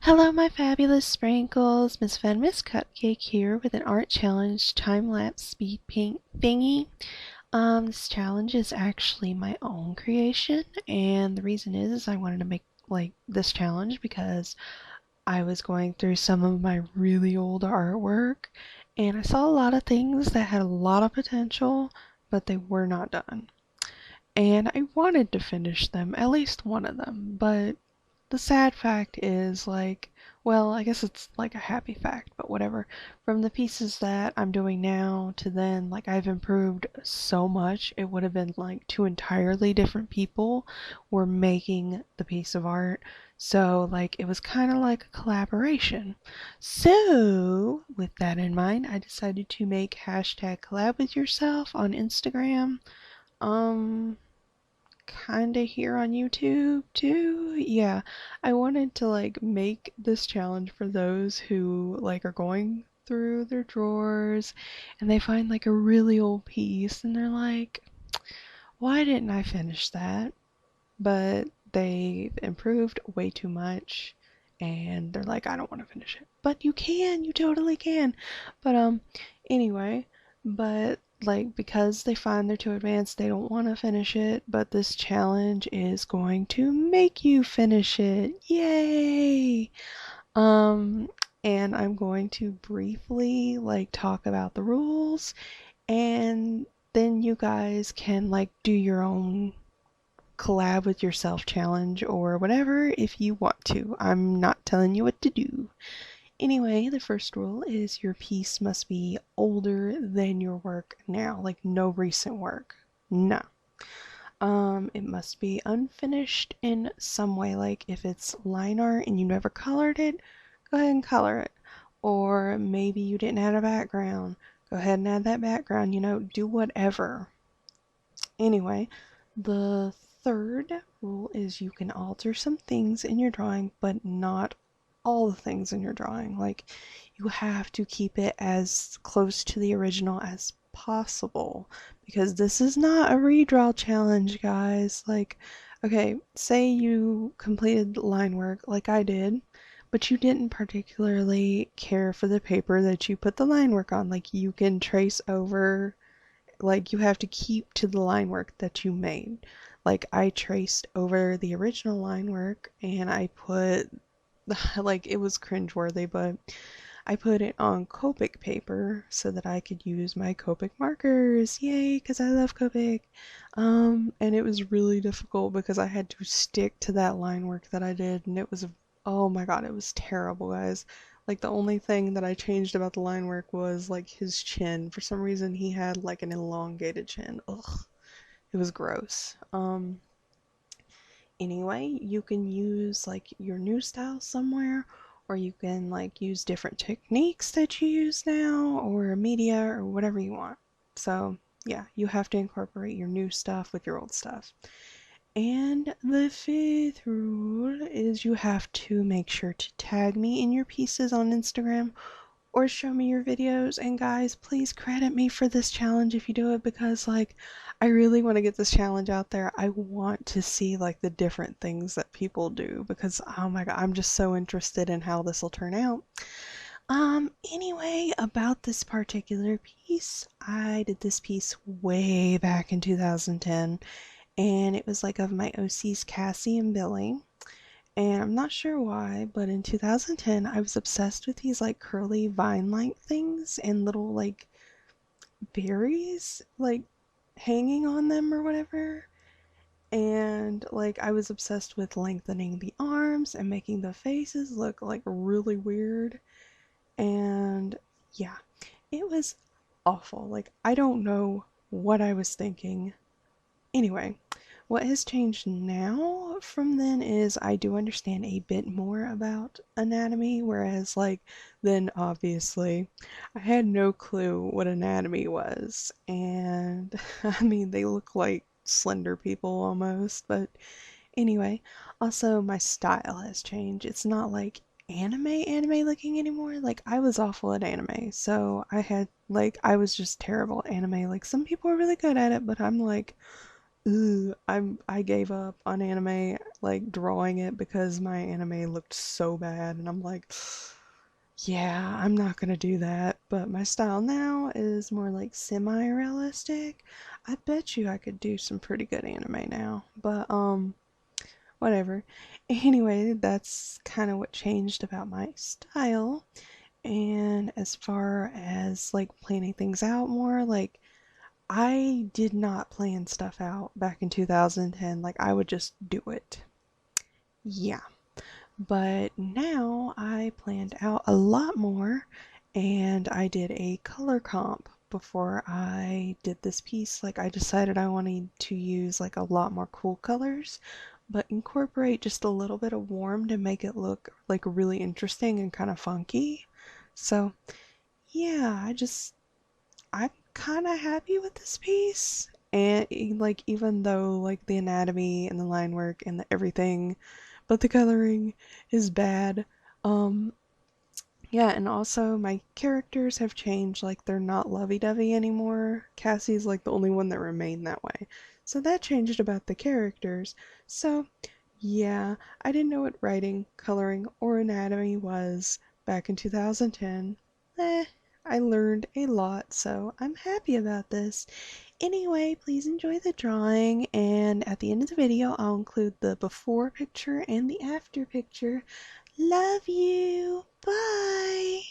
Hello, my fabulous sprinkles. Miss Fun Miss Cupcake here with an art challenge time-lapse speed paint thingy. This challenge is actually my own creation, and the reason is I wanted to make this challenge because I was going through some of my really old artwork, and I saw a lot of things that had a lot of potential, but they were not done. And I wanted to finish them, at least one of them, but the sad fact is, well, I guess it's like a happy fact, but whatever. From the pieces that I'm doing now to then, I've improved so much. It would have been like two entirely different people were making the piece of art. So, it was kind of like a collaboration. So, with that in mind, I decided to make hashtag collabwithyourself on Instagram. Um, Kinda here on YouTube too. Yeah, I wanted to make this challenge for those who are going through their drawers and they find a really old piece and they're like, why didn't I finish that? But they've improved way too much and they're like, I don't want to finish it. But you can, you totally can. But anyway, but because they find they're too advanced, they don't want to finish it, but this challenge is going to make you finish it. Yay! Um and I'm going to briefly talk about the rules, and then you guys can do your own collab with yourself challenge or whatever if you want to. I'm not telling you what to do. Anyway, the first rule is your piece must be older than your work now, no recent work. No. It must be unfinished in some way, if it's line art and you never colored it, go ahead and color it. Or maybe you didn't add a background, go ahead and add that background, do whatever. Anyway, the third rule is you can alter some things in your drawing, but not all the things in your drawing. You have to keep it as close to the original as possible because this is not a redraw challenge, guys. Okay, say you completed line work like I did, but you didn't particularly care for the paper that you put the line work on. You can trace over, you have to keep to the line work that you made. I traced over the original line work and I put it was cringeworthy, but I put it on Copic paper so that I could use my Copic markers. Yay, because I love Copic. And it was really difficult because I had to stick to that line work that I did, and it was, oh my god, it was terrible, guys. The only thing that I changed about the line work was his chin. For some reason, he had an elongated chin. Ugh, it was gross. Anyway, you can use your new style somewhere, or you can use different techniques that you use now, or media, or whatever you want. So yeah, you have to incorporate your new stuff with your old stuff. And the fifth rule is you have to make sure to tag me in your pieces on Instagram or show me your videos. And guys, please credit me for this challenge if you do it, because I really want to get this challenge out there. I want to see the different things that people do, because oh my god, I'm just so interested in how this will turn out. Anyway, about this particular piece, I did this piece way back in 2010, and it was of my OCs Cassie and Billy. And I'm not sure why, but in 2010, I was obsessed with these curly vine-like things and little berries hanging on them or whatever. And I was obsessed with lengthening the arms and making the faces look really weird. And yeah, it was awful. I don't know what I was thinking. Anyway, what has changed now from then is I do understand a bit more about anatomy, whereas then obviously I had no clue what anatomy was. And I mean, they look like slender people almost, but anyway, also my style has changed. It's not anime looking anymore. I was awful at anime, so I had I was just terrible at anime. Some people are really good at it, but I'm I gave up on anime, like drawing it because my anime looked so bad, and I'm like, yeah, I'm not gonna do that. But my style now is more like semi-realistic. I bet you I could do some pretty good anime now. But whatever. Anyway, that's kind of what changed about my style. And as far as like planning things out more, like I did not plan stuff out back in 2010. Like I would just do it. Yeah. But now I planned out a lot more and I did a color comp before I did this piece. Like I decided I wanted to use like a lot more cool colors, but incorporate just a little bit of warm to make it look like really interesting and kind of funky. So yeah, I'm kind of happy with this piece. And like even though like the anatomy and the line work and the everything, but the coloring is bad. Um yeah, and also my characters have changed, like they're not lovey-dovey anymore. Cassie's like the only one that remained that way. So that changed about the characters. So yeah, I didn't know what writing, coloring, or anatomy was back in 2010. Eh, I learned a lot, so I'm happy about this. Anyway, please enjoy the drawing, and at the end of the video, I'll include the before picture and the after picture. Love you! Bye!